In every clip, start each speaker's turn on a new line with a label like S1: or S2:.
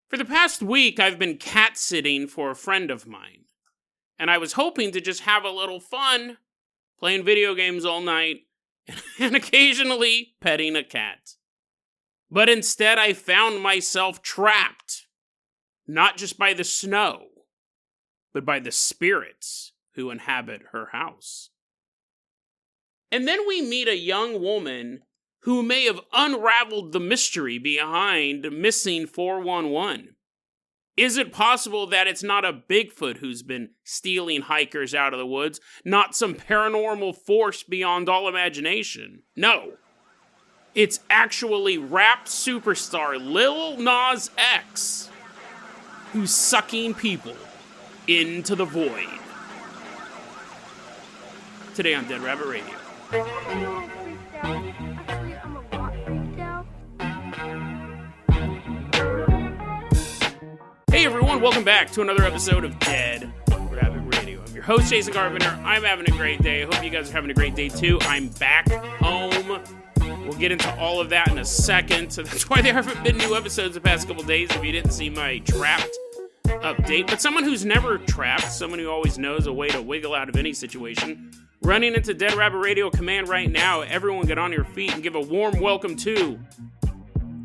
S1: For the past week, I've been cat sitting for a friend of mine, and I was hoping to just have a little fun, playing video games all night, and occasionally petting a cat. But instead, I found myself trapped, not just by the snow, but by the spirits who inhabit her house. And then we meet a young woman who may have unraveled the mystery behind missing 411. Is it possible that it's not a Bigfoot who's been stealing hikers out of the woods, not some paranormal force beyond all imagination? No. It's actually rap superstar Lil Nas X who's sucking people into the void. Today on Dead Rabbit Radio. Hey everyone, welcome back to another episode of Dead Rabbit Radio. I'm your host, Jason Carpenter. I'm having a great day. I hope you guys are having a great day too. I'm back home. We'll get into all of that in a second. So that's why there haven't been new episodes the past couple days if you didn't see my Trapped update. But someone who's never trapped, someone who always knows a way to wiggle out of any situation, running into Dead Rabbit Radio Command right now. Everyone get on your feet and give a warm welcome to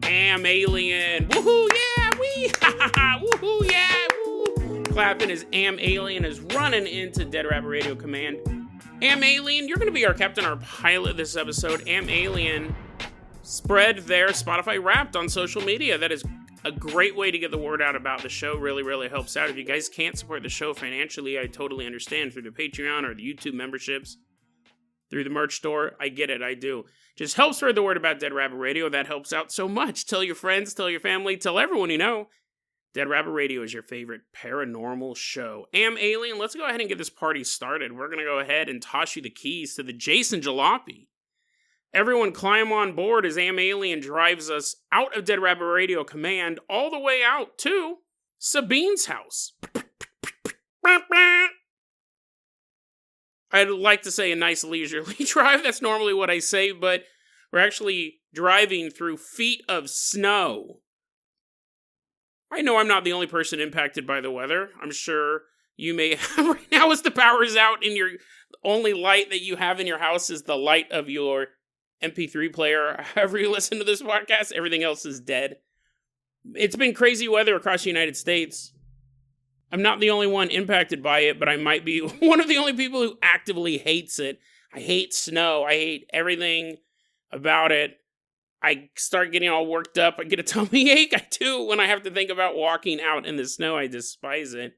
S1: Am Alien. Woohoo, yeah, wee, ha ha ha, woohoo, yeah, woo. Clapping as Am Alien is running into Dead Rabbit Radio Command. Am Alien, you're going to be our captain, our pilot this episode. Am Alien spread their Spotify Wrapped on social media. That is a great way to get the word out about the show. Really helps out. If you guys can't support the show financially, I totally understand. Through the Patreon or the YouTube memberships, through the merch store, I get it, I do. Just help spread the word about Dead Rabbit Radio. That helps out so much. Tell your friends, tell your family, tell everyone you know. Dead Rabbit Radio is your favorite paranormal show. Am Alien, let's go ahead and get this party started. We're going to go ahead and toss you the keys to the Jason Jalopy. Everyone climb on board as Am Alien drives us out of Dead Rabbit Radio Command all the way out to Sabine's house. I'd like to say a nice leisurely drive. That's normally what I say, but we're actually driving through feet of snow. I know I'm not the only person impacted by the weather. I'm sure you may have right now as the power's out and your only light that you have in your house is the light of your MP3 player. However you listen to this podcast, everything else is dead. It's been crazy weather across the United States. I'm not the only one impacted by it, but I might be one of the only people who actively hates it. I hate snow. I hate everything about it. I start getting all worked up. I get a tummy ache. I do when I have to think about walking out in the snow. I despise it.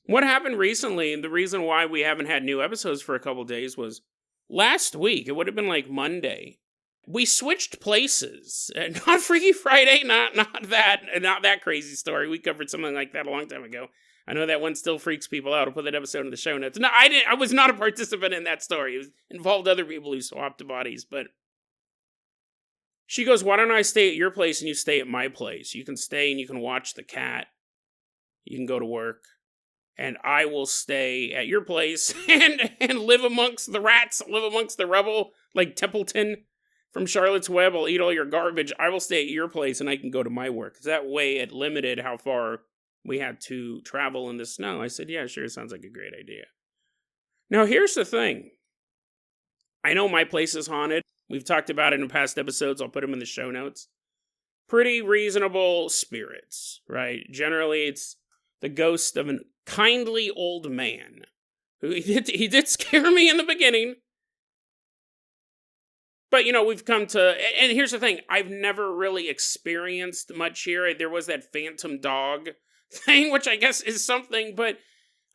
S1: What happened recently, and the reason why we haven't had new episodes for a couple days was last week. It would have been like Monday. We switched places. Not Freaky Friday, not that crazy story. We covered something like that a long time ago. I know that one still freaks people out. I'll put that episode in the show notes. No, I was not a participant in that story. It involved other people who swapped bodies, but she goes, why don't I stay at your place and you stay at my place? You can stay and you can watch the cat. You can go to work. And I will stay at your place and live amongst the rats, live amongst the rubble, like Templeton from Charlotte's Web. I'll eat all your garbage. I will stay at your place and I can go to my work. Because that way it limited how far we had to travel in the snow. I said, yeah, sure, sounds like a great idea. Now, here's the thing. I know my place is haunted. We've talked about it in past episodes. I'll put them in the show notes. Pretty reasonable spirits, right? Generally, it's the ghost of an kindly old man. Who he did scare me in the beginning. But, you know, we've come to... And here's the thing. I've never really experienced much here. There was that phantom dog thing, which I guess is something, but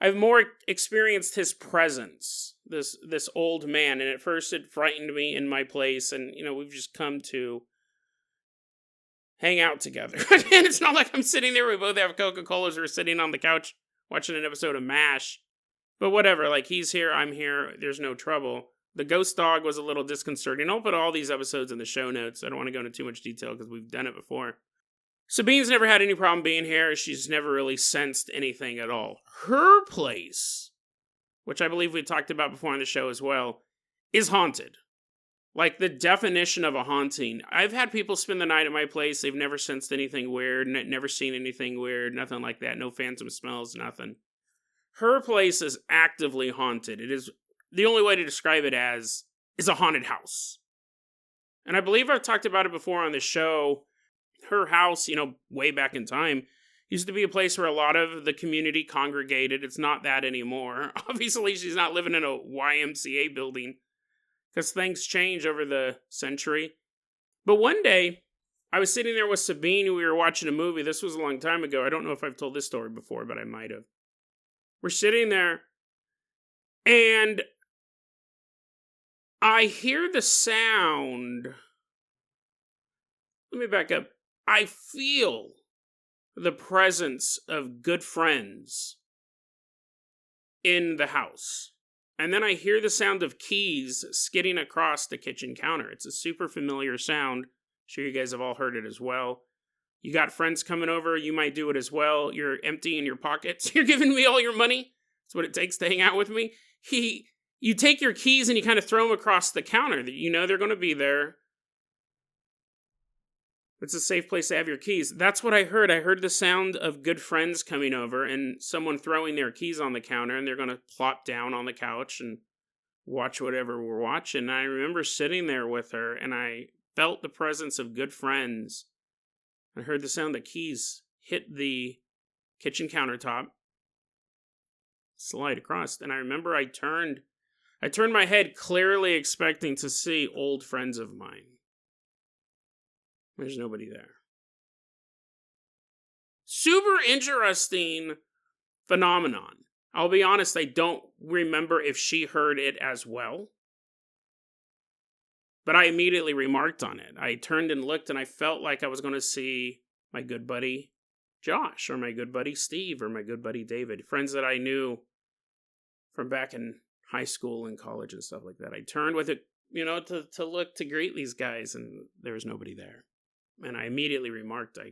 S1: I've more experienced his presence. This old man, and at first it frightened me in my place, and, you know, we've just come to hang out together. And it's not like I'm sitting there, we both have Coca-Colas, we're sitting on the couch watching an episode of MASH. But whatever, like, he's here, I'm here, there's no trouble. The ghost dog was a little disconcerting. I'll put all these episodes in the show notes. I don't want to go into too much detail because we've done it before. Sabine's never had any problem being here. She's never really sensed anything at all. Her place, which I believe we talked about before on the show as well, is haunted. Like the definition of a haunting. I've had people spend the night at my place. They've never sensed anything weird, never seen anything weird, nothing like that. No phantom smells, nothing. Her place is actively haunted. It is, the only way to describe it as, is a haunted house. And I believe I've talked about it before on the show. Her house, way back in time, used to be a place where a lot of the community congregated. It's not that anymore. Obviously, she's not living in a YMCA building, because things change over the century. But one day, I was sitting there with Sabine, and we were watching a movie. This was a long time ago. I don't know if I've told this story before, but I might have. We're sitting there, and I hear the sound. Let me back up. I feel the presence of good friends in the house. And then I hear the sound of keys skidding across the kitchen counter. It's a super familiar sound. I'm sure you guys have all heard it as well. You got friends coming over, you might do it as well. You're empty in your pockets. You're giving me all your money. That's what it takes to hang out with me. You take your keys and you kind of throw them across the counter. You know they're going to be there. It's a safe place to have your keys. That's what I heard. I heard the sound of good friends coming over and someone throwing their keys on the counter, and they're going to plop down on the couch and watch whatever we're watching. And I remember sitting there with her, and I felt the presence of good friends. I heard the sound that keys hit the kitchen countertop, slide across. And I remember I turned my head, clearly expecting to see old friends of mine. There's nobody there. Super interesting phenomenon. I'll be honest, I don't remember if she heard it as well. But I immediately remarked on it. I turned and looked, and I felt like I was going to see my good buddy Josh, or my good buddy Steve, or my good buddy David. Friends that I knew from back in high school and college and stuff like that. I turned with it, to look to greet these guys, and there was nobody there. And I immediately remarked, I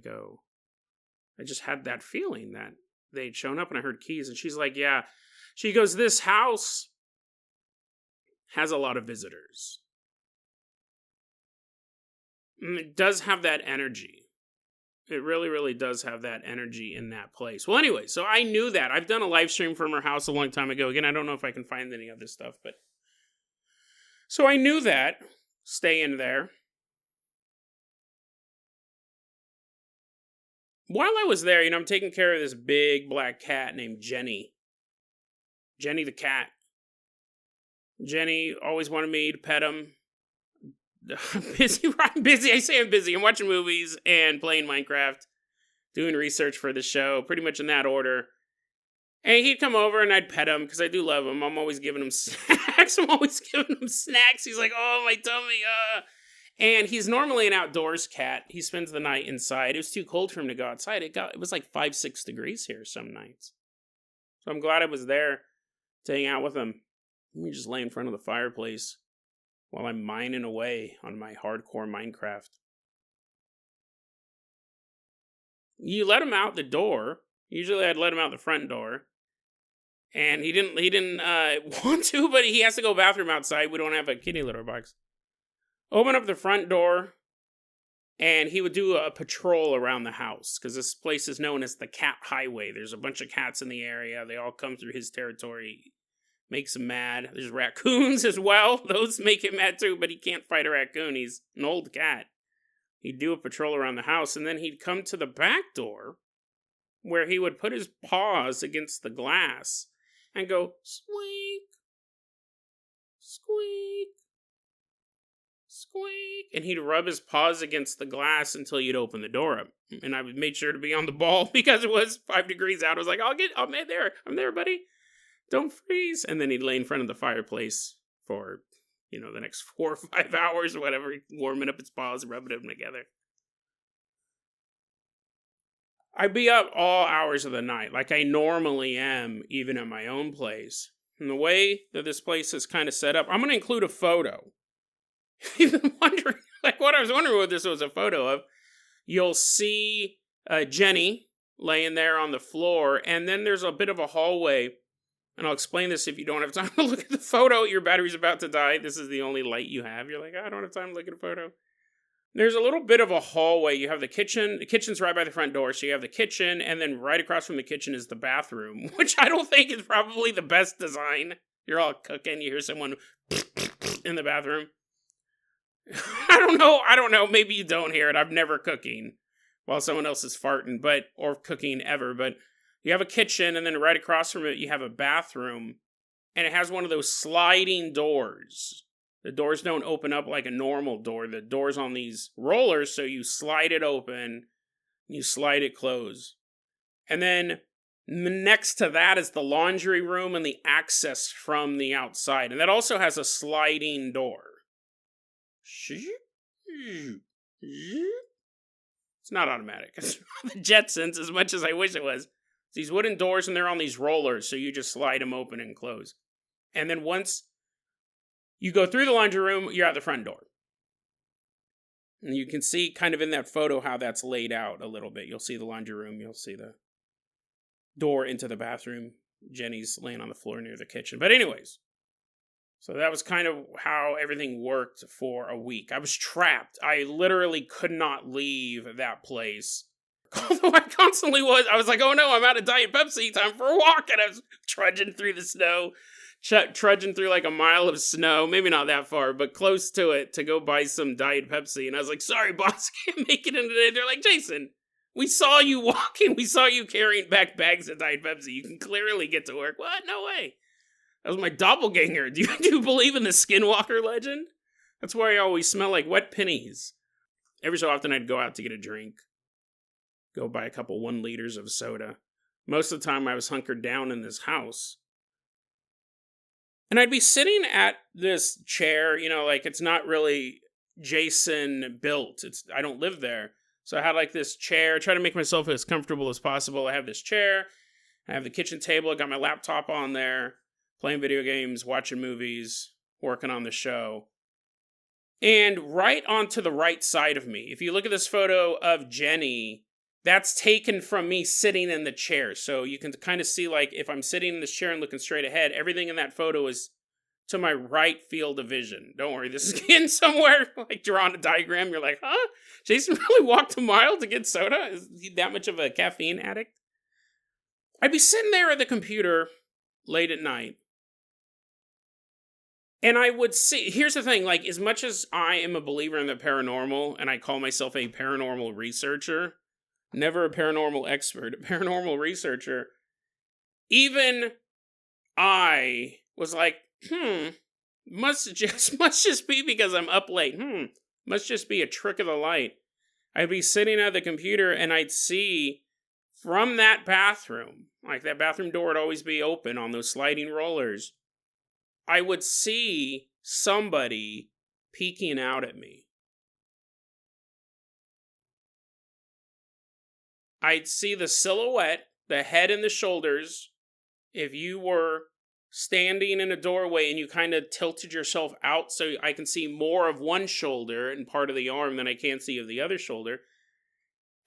S1: just had that feeling that they'd shown up, and I heard keys. And she's like, yeah. She goes, this house has a lot of visitors. And it does have that energy. It really, really does have that energy in that place. Well, anyway, so I knew that. I've done a live stream from her house a long time ago. Again, I don't know if I can find any other stuff, but... So I knew that. Stay in there. While I was there, I'm taking care of this big black cat named Jenny. Jenny the cat. Jenny always wanted me to pet him. I'm busy. I say I'm busy. I'm watching movies and playing Minecraft, doing research for the show, pretty much in that order. And he'd come over and I'd pet him because I do love him. I'm always giving him snacks. He's like, oh, my tummy, And he's normally an outdoors cat. He spends the night inside. It was too cold for him to go outside. It was like 5-6 degrees here some nights. So I'm glad I was there to hang out with him. Let me just lay in front of the fireplace while I'm mining away on my hardcore Minecraft. You let him out the door. Usually I'd let him out the front door. And he didn't want to, but he has to go to the bathroom outside. We don't have a kitty litter box. Open up the front door, and he would do a patrol around the house, because this place is known as the Cat Highway. There's a bunch of cats in the area. They all come through his territory. Makes him mad. There's raccoons as well. Those make him mad too, but he can't fight a raccoon. He's an old cat. He'd do a patrol around the house, and then he'd come to the back door, where he would put his paws against the glass and go, squeak, squeak, squeak, and he'd rub his paws against the glass until you'd open the door up. And I made sure to be on the ball because it was 5 degrees out. I was like, I'm there, buddy. Don't freeze. And then he'd lay in front of the fireplace for, the next 4 or 5 hours or whatever, warming up his paws, rubbing them together. I'd be up all hours of the night, like I normally am, even at my own place. And the way that this place is kind of set up, I'm going to include a photo. You've been wondering, what I was wondering what this was a photo of. You'll see Jenny laying there on the floor, and then there's a bit of a hallway And I'll explain this if you don't have time to look at the photo. Your battery's about to die. This is the only light you have. You're like, I don't have time to look at a photo. There's a little bit of a hallway. You have the kitchen. The kitchen's right by the front door. So you have the kitchen, and then right across from the kitchen is the bathroom, which I don't think is probably the best design. You're all cooking. You hear someone in the bathroom. I don't know. Maybe you don't hear it. I'm never cooking while someone else is farting, or cooking ever. But you have a kitchen, and then right across from it, you have a bathroom, and it has one of those sliding doors. The doors don't open up like a normal door. The door's on these rollers, so you slide it open, you slide it close. And then next to that is the laundry room and the access from the outside. And that also has a sliding door. It's not automatic. It's the Jetsons as much as I wish it was. It's these wooden doors, and they're on these rollers, so you just slide them open and close. And then once you go through the laundry room, you're at the front door. And you can see kind of in that photo how that's laid out a little bit. You'll see the laundry room. You'll see the door into the bathroom. Jenny's laying on the floor near the kitchen. But anyways, so that was kind of how everything worked for a week. I was trapped. I literally could not leave that place. Although I constantly was. I was like, oh no, I'm out of Diet Pepsi. Time for a walk. And I was trudging through the snow. Trudging through like a mile of snow, maybe not that far, but close to it, to go buy some Diet Pepsi. And I was like, sorry, boss, I can't make it in today. They're like, Jason, we saw you walking. We saw you carrying back bags of Diet Pepsi. You can clearly get to work. What? No way. That was my doppelganger. Do you believe in the Skinwalker legend? That's why I always smell like wet pennies. Every so often I'd go out to get a drink. Go buy a couple 1 liters of soda. Most of the time I was hunkered down in this house. And I'd be sitting at this chair, like it's not really Jason built. I don't live there. So I had like this chair, try to make myself as comfortable as possible. I have this chair, I have the kitchen table, I got my laptop on there, playing video games, watching movies, working on the show. And right onto the right side of me, if you look at this photo of Jenny, that's taken from me sitting in the chair. So you can kind of see, like, if I'm sitting in this chair and looking straight ahead, everything in that photo is to my right field of vision. Don't worry, this is getting somewhere, like drawing a diagram. You're like, huh? Jason really walked a mile to get soda? Is he that much of a caffeine addict? I'd be sitting there at the computer late at night, and I would see, here's the thing, like, as much as I am a believer in the paranormal, and I call myself a paranormal researcher, never a paranormal expert, a paranormal researcher, even I was like, must just be because I'm up late. Must just be a trick of the light. I'd be sitting at the computer and I'd see from that bathroom, like that bathroom door would always be open on those sliding rollers, I would see somebody peeking out at me. I'd see the silhouette, the head and the shoulders. If you were standing in a doorway and you kind of tilted yourself out so I can see more of one shoulder and part of the arm than I can see of the other shoulder,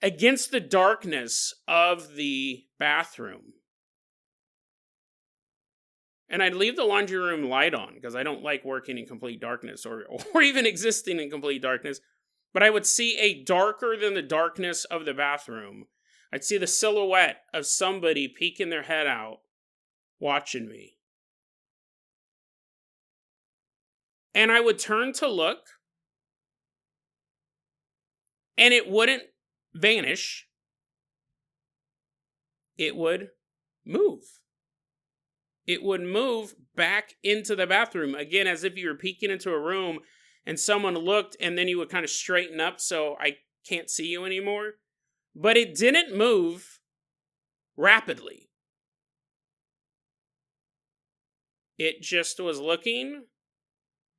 S1: against the darkness of the bathroom. And I'd leave the laundry room light on because I don't like working in complete darkness or even existing in complete darkness. But I would see a darker than the darkness of the bathroom. I'd see the silhouette of somebody peeking their head out, watching me. And I would turn to look, and it wouldn't vanish. It would move. It would move back into the bathroom, again, as if you were peeking into a room and someone looked, and then you would kind of straighten up so I can't see you anymore. But it didn't move rapidly. It just was looking,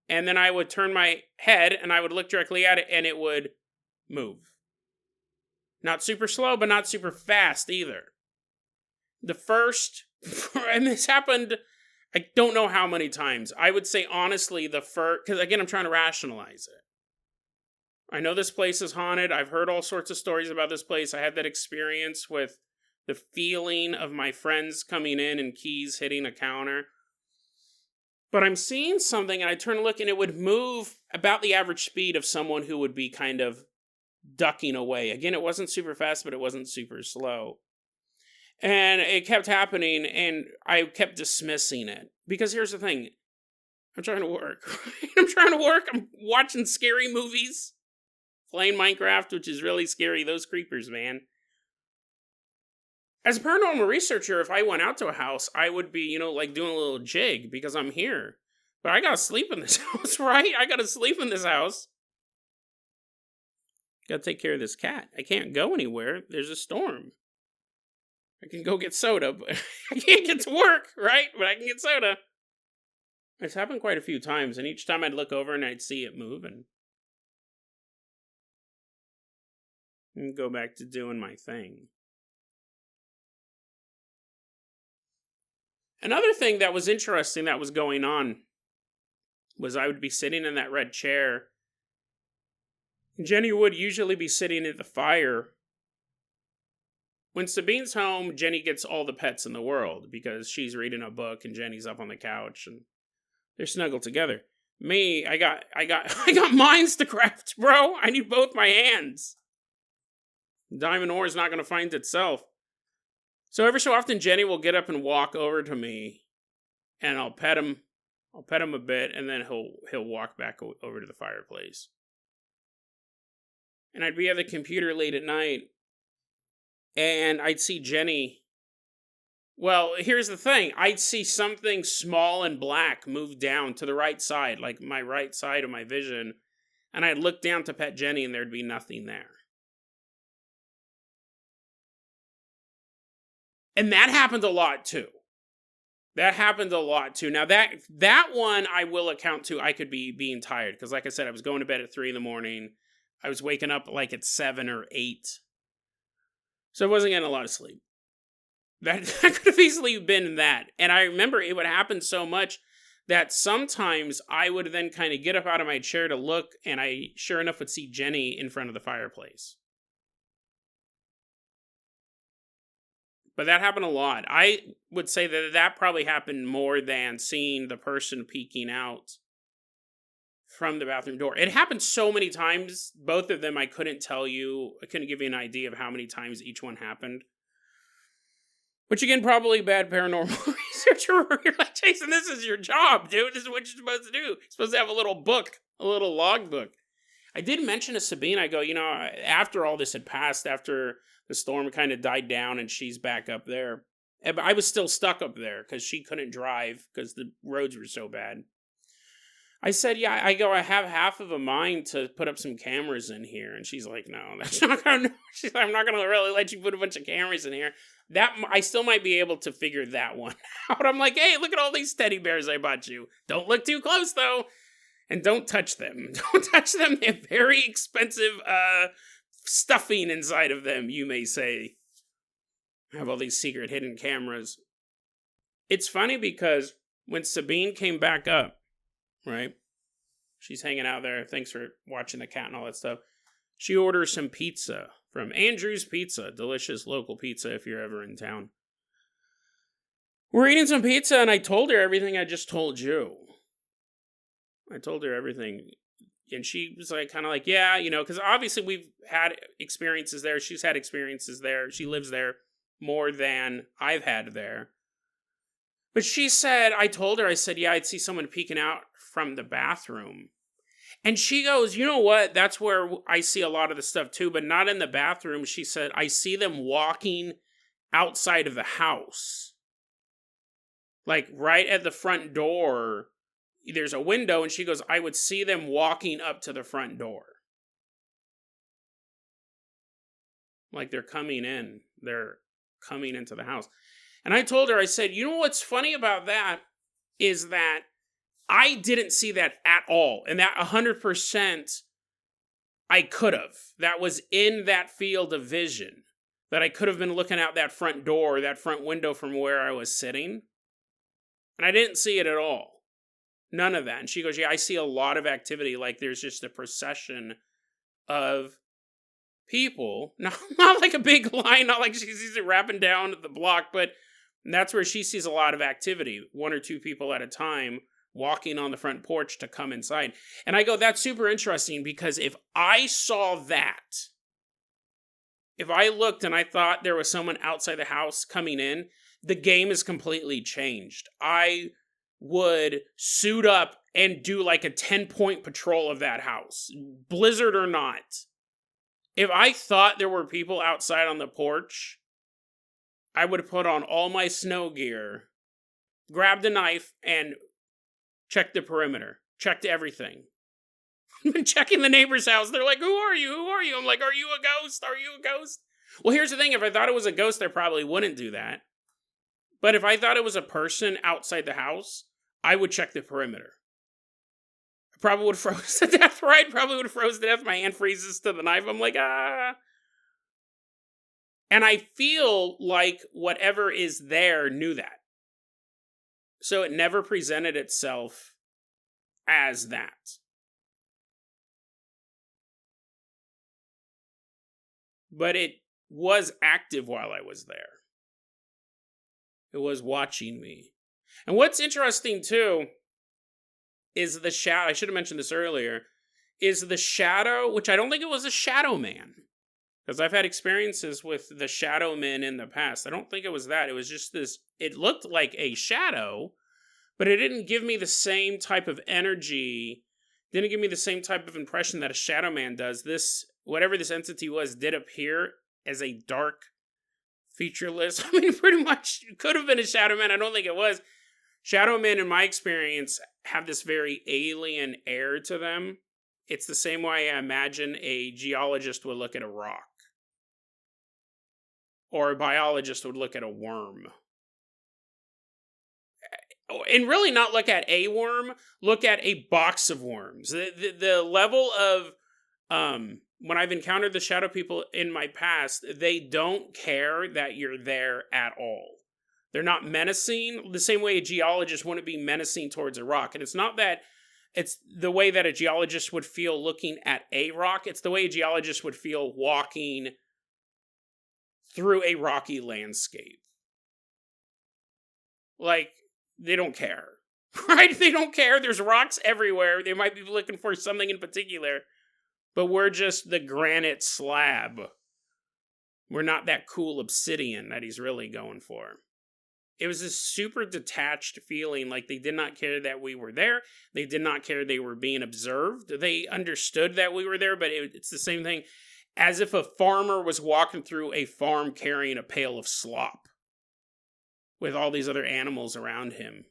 S1: and then I would turn my head and I would look directly at it and it would move. Not super slow, but not super fast either. The first, and this happened, I don't know how many times. I would say honestly the first, because again, I'm trying to rationalize it. I know this place is haunted. I've heard all sorts of stories about this place. I had that experience with the feeling of my friends coming in and keys hitting a counter. But I'm seeing something, and I turn to look, and it would move about the average speed of someone who would be kind of ducking away. Again, it wasn't super fast, but it wasn't super slow. And it kept happening, and I kept dismissing it. Because here's the thing. I'm trying to work. I'm watching scary movies. Playing Minecraft, which is really scary. Those creepers, man. As a paranormal researcher, if I went out to a house, I would be, like doing a little jig because I'm here. But I gotta sleep in this house, right? I gotta sleep in this house. Gotta take care of this cat. I can't go anywhere. There's a storm. I can go get soda, but I can't get to work, right? But I can get soda. It's happened quite a few times, and each time I'd look over and I'd see it move and go back to doing my thing. Another thing that was interesting that was going on was I would be sitting in that red chair. Jenny would usually be sitting at the fire. When Sabine's home, Jenny gets all the pets in the world because she's reading a book and Jenny's up on the couch and they're snuggled together. Me, I got mines to craft, bro. I need both my hands. Diamond ore is not going to find itself. So every so often, Jenny will get up and walk over to me, and I'll pet him. I'll pet him a bit, and then he'll walk back over to the fireplace. And I'd be at the computer late at night, and I'd see Jenny. Well, here's the thing. I'd see something small and black move down to the right side, like my right side of my vision, and I'd look down to pet Jenny, and there'd be nothing there. And that happened a lot, too. Now, that one I will account to I could be being tired. Because like I said, I was going to bed at 3 a.m. I was waking up like at 7 or 8. So I wasn't getting a lot of sleep. That could have easily been that. And I remember it would happen so much that sometimes I would then kind of get up out of my chair to look. And I, sure enough, would see Jenny in front of the fireplace. But that happened a lot. I would say that probably happened more than seeing the person peeking out from the bathroom door. It happened so many times. Both of them, I couldn't tell you. I couldn't give you an idea of how many times each one happened. Which, again, probably bad paranormal researcher. You're like, Jason, this is your job, dude. This is what you're supposed to do. You're supposed to have a little book, a little log book. I did mention to Sabine, I go, after all this had passed, after the storm kind of died down and she's back up there. I was still stuck up there because she couldn't drive because the roads were so bad. I said, I have half of a mind to put up some cameras in here. And she's like, no, that's not going to, she's like, I'm not going to really let you put a bunch of cameras in here. That, I still might be able to figure that one out. I'm like, hey, look at all these teddy bears I bought you. Don't look too close, though. And don't touch them. Don't touch them. They have very expensive, stuffing inside of them, you may say. I have all these secret hidden cameras. It's funny because when Sabine came back up, right? She's hanging out there. Thanks for watching the cat and all that stuff. She orders some pizza from Andrew's Pizza. Delicious local pizza if you're ever in town. We're eating some pizza and I told her everything I just told you. I told her everything. And she was like, kind of like, yeah, because obviously we've had experiences there. She's had experiences there. She lives there more than I've had there. But she said, I told her, I said, yeah, I'd see someone peeking out from the bathroom. And she goes, you know what? That's where I see a lot of the stuff too, but not in the bathroom. She said, I see them walking outside of the house. Like right at the front door. There's a window, and she goes, I would see them walking up to the front door. Like they're coming in. They're coming into the house. And I told her, I said, you know what's funny about that is that I didn't see that at all. And that 100% I could have. That was in that field of vision. That I could have been looking out that front door, that front window from where I was sitting. And I didn't see it at all. None of that. And she goes, yeah, I see a lot of activity. Like there's just a procession of people. Not like a big line, not like she sees it wrapping down the block, but that's where she sees a lot of activity. 1 or 2 people at a time walking on the front porch to come inside. And I go, that's super interesting, because if I saw that, if I looked and I thought there was someone outside the house coming in, the game is completely changed. I would suit up and do like a 10-point patrol of that house, blizzard or not. If I thought there were people outside on the porch, I would put on all my snow gear, grabbed a knife, and checked the perimeter. Checked everything. I've been checking the neighbor's house. They're like, who are you? Who are you? I'm like, are you a ghost? Are you a ghost? Well, here's the thing. If I thought it was a ghost, I probably wouldn't do that. But if I thought it was a person outside the house, I would check the perimeter. I probably would have froze to death, right? Probably would have froze to death. My hand freezes to the knife. I'm like, ah. And I feel like whatever is there knew that. So it never presented itself as that. But it was active while I was there. It was watching me. And what's interesting, too, is the shadow. I should have mentioned this earlier. Is the shadow, which I don't think it was a shadow man. Because I've had experiences with the shadow men in the past. I don't think it was that. It was just this, it looked like a shadow, but it didn't give me the same type of energy, didn't give me the same type of impression that a shadow man does. This, whatever this entity was, did appear as a dark, featureless, I mean, pretty much, it could have been a shadow man. I don't think it was. Shadow men, in my experience, have this very alien air to them. It's the same way I imagine a geologist would look at a rock. Or a biologist would look at a worm. And really not look at a worm, look at a box of worms. The level of, when I've encountered the shadow people in my past, they don't care that you're there at all. They're not menacing, the same way a geologist wouldn't be menacing towards a rock. And it's not that, it's the way that a geologist would feel looking at a rock. It's the way a geologist would feel walking through a rocky landscape. Like, they don't care. Right? They don't care. There's rocks everywhere. They might be looking for something in particular. But we're just the granite slab. We're not that cool obsidian that he's really going for. It was this super detached feeling, like they did not care that we were there. They did not care they were being observed. They understood that we were there, but it's the same thing as if a farmer was walking through a farm carrying a pail of slop with all these other animals around him.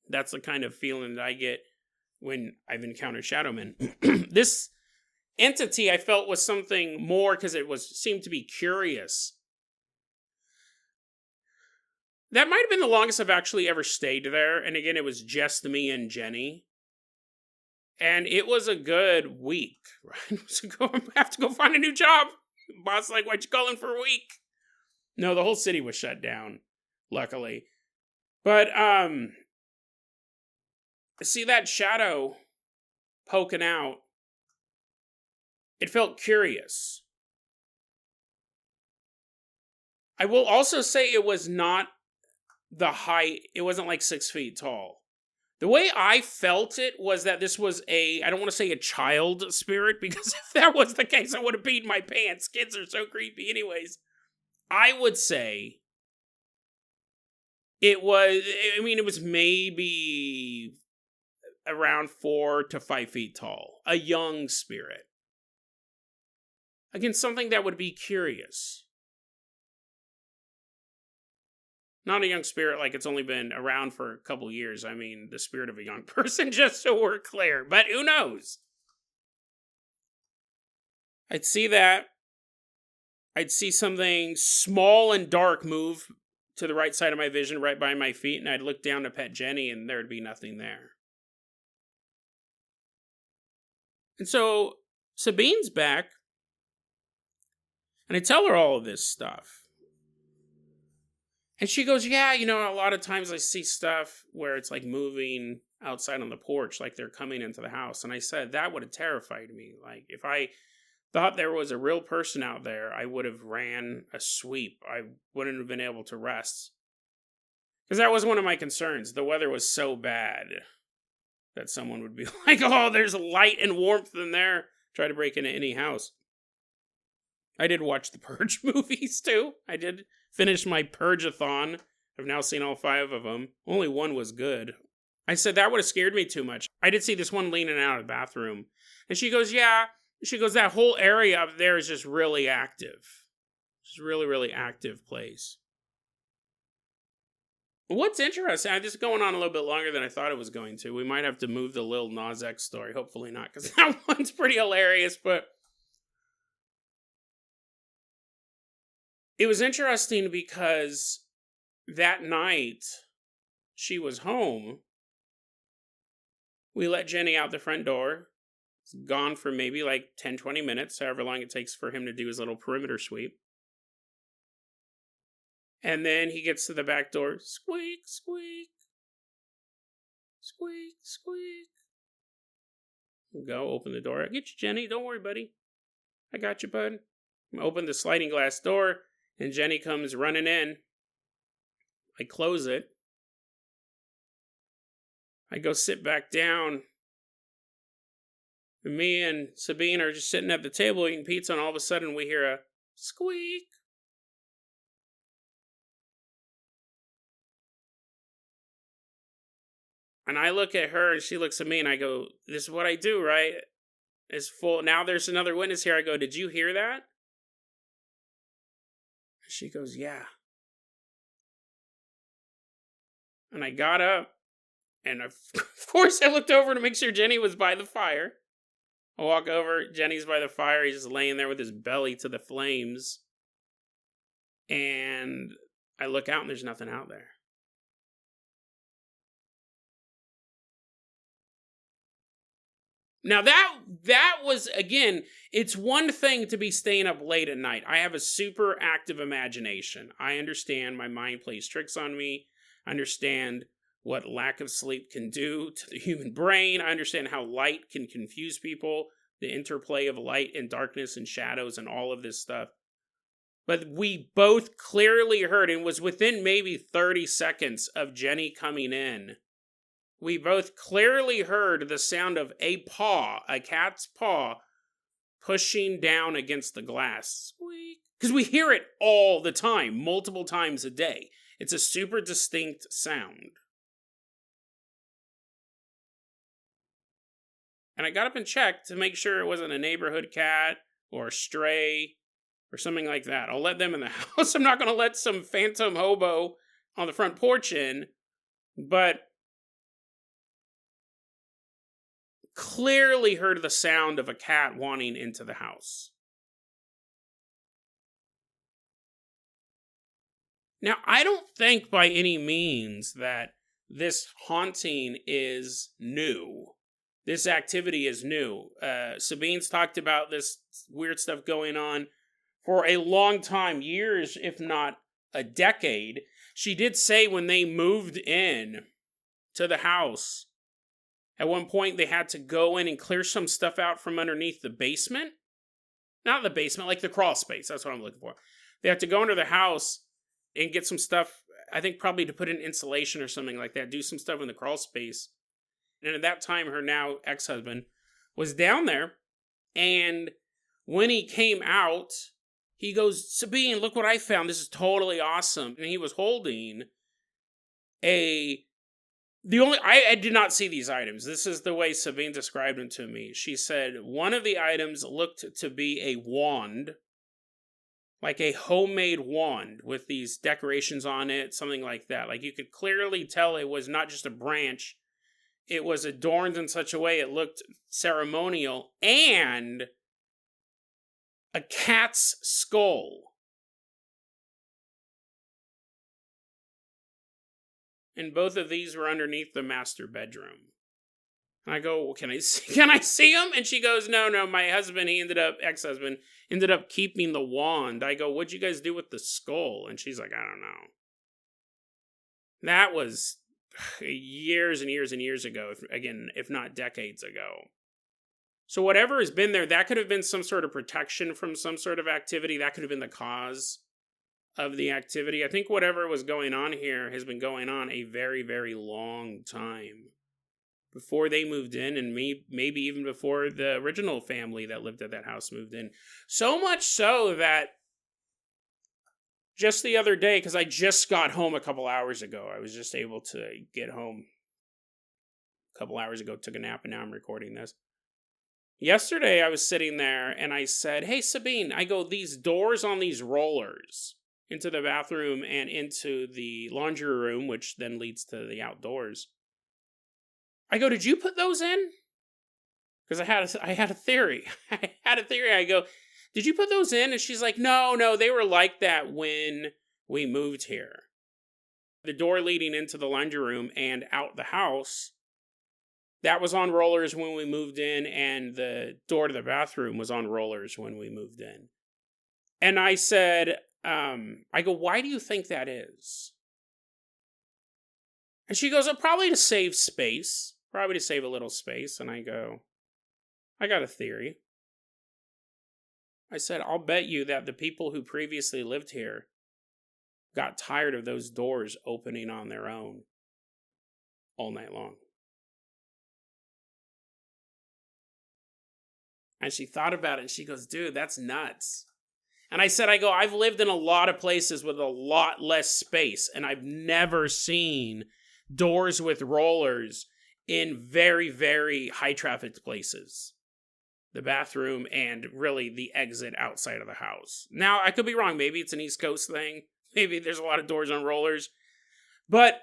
S1: That's the kind of feeling that I get when I've encountered shadow men. This entity I felt was something more because it seemed to be curious. That might have been the longest I've actually ever stayed there. And again, it was just me and Jenny. And it was a good week, right? I have to go find a new job. Boss like, why'd you call in for a week? No, the whole city was shut down, luckily. But, see that shadow poking out, it felt curious. I will also say it was not the height, it wasn't like 6 feet tall. The way I felt it was that this was I don't want to say a child spirit, because if that was the case, I would have peed my pants. Kids are so creepy anyways. I would say it was maybe around 4 to 5 feet tall. A young spirit. Again, something that would be curious. Not a young spirit like it's only been around for a couple years. I mean, the spirit of a young person, just so we're clear. But who knows? I'd see that. I'd see something small and dark move to the right side of my vision, right by my feet, and I'd look down to pet Jenny, and there'd be nothing there. And so, Sabine's back, and I tell her all of this stuff. And she goes, yeah, a lot of times I see stuff where it's like moving outside on the porch, like they're coming into the house. And I said, that would have terrified me. Like, if I thought there was a real person out there, I would have ran a sweep. I wouldn't have been able to rest. Because that was one of my concerns. The weather was so bad that someone would be like, oh, there's light and warmth in there. Try to break into any house. I did watch the Purge movies, too. I did finish my Purge-a-thon. I've now seen all 5 of them. Only one was good. I said that would have scared me too much. I did see this one leaning out of the bathroom. And she goes, yeah. She goes, that whole area up there is just really active. It's a really, really active place. What's interesting, this is going on a little bit longer than I thought it was going to. We might have to move the Lil Nas X story. Hopefully not, because that one's pretty hilarious. But it was interesting because that night she was home. We let Jenny out the front door. It's gone for maybe like 10, 20 minutes, however long it takes for him to do his little perimeter sweep. And then he gets to the back door. Squeak, squeak. Squeak, squeak. Go open the door. I get you, Jenny. Don't worry, buddy. I got you, bud. I open the sliding glass door, and Jenny comes running in. I close it. I go sit back down. And me and Sabine are just sitting at the table eating pizza, and all of a sudden we hear a squeak. And I look at her and she looks at me and I go, this is what I do, right? It's full. Now there's another witness here. I go, did you hear that? And she goes, yeah. And I got up and of course I looked over to make sure Jenny was by the fire. I walk over, Jenny's by the fire. He's just laying there with his belly to the flames. And I look out and there's nothing out there. Now that was, again, it's one thing to be staying up late at night. I have a super active imagination. I understand my mind plays tricks on me. I understand what lack of sleep can do to the human brain. I understand how light can confuse people, the interplay of light and darkness and shadows and all of this stuff. But we both clearly heard, and was within maybe 30 seconds of Jenny coming in, we both clearly heard the sound of a paw, a cat's paw, pushing down against the glass. Squeak. Because we hear it all the time, multiple times a day. It's a super distinct sound. And I got up and checked to make sure it wasn't a neighborhood cat or a stray or something like that. I'll let them in the house. I'm not going to let some phantom hobo on the front porch in. But clearly heard the sound of a cat wanting into the house. Now, I don't think by any means that this haunting is new. This activity is new. Sabine's talked about this weird stuff going on for a long time, years, if not a decade. She did say when they moved in to the house, at one point, they had to go in and clear some stuff out from underneath the basement. Not the basement, like the crawl space. That's what I'm looking for. They had to go into the house and get some stuff, I think probably to put in insulation or something like that, do some stuff in the crawl space. And at that time, her now ex-husband was down there. And when he came out, he goes, Sabine, look what I found. This is totally awesome. And he was holding I did not see these items. This is the way Sabine described them to me. She said one of the items looked to be a wand, like a homemade wand with these decorations on it, something like that. Like you could clearly tell it was not just a branch. It was adorned in such a way it looked ceremonial, and a cat's skull. And both of these were underneath the master bedroom. And I go, well, can I see them? And she goes, no, my ex-husband, ended up keeping the wand. I go, what'd you guys do with the skull? And she's like, I don't know. That was years and years and years ago, if not decades ago. So whatever has been there, that could have been some sort of protection from some sort of activity. That could have been the cause of the activity. I think whatever was going on here has been going on a very, very long time. Before they moved in, and maybe even before the original family that lived at that house moved in. So much so that just the other day, because I just got home a couple hours ago, I was just able to get home a couple hours ago, took a nap, and now I'm recording this. Yesterday, I was sitting there, and I said, hey, Sabine, I go, these doors on these rollers into the bathroom and into the laundry room, which then leads to the outdoors. I go, did you put those in? Because I had a theory. I go, did you put those in? And she's like, no, they were like that when we moved here. The door leading into the laundry room and out the house, that was on rollers when we moved in, and the door to the bathroom was on rollers when we moved in. And I said, I go, why do you think that is? And she goes, probably to save space. Probably to save a little space. And I go, I got a theory. I said, I'll bet you that the people who previously lived here got tired of those doors opening on their own all night long. And she thought about it, and she goes, dude, that's nuts. And I said, I've lived in a lot of places with a lot less space, and I've never seen doors with rollers in very, very high-trafficked places. The bathroom and really the exit outside of the house. Now, I could be wrong. Maybe it's an East Coast thing. Maybe there's a lot of doors on rollers. But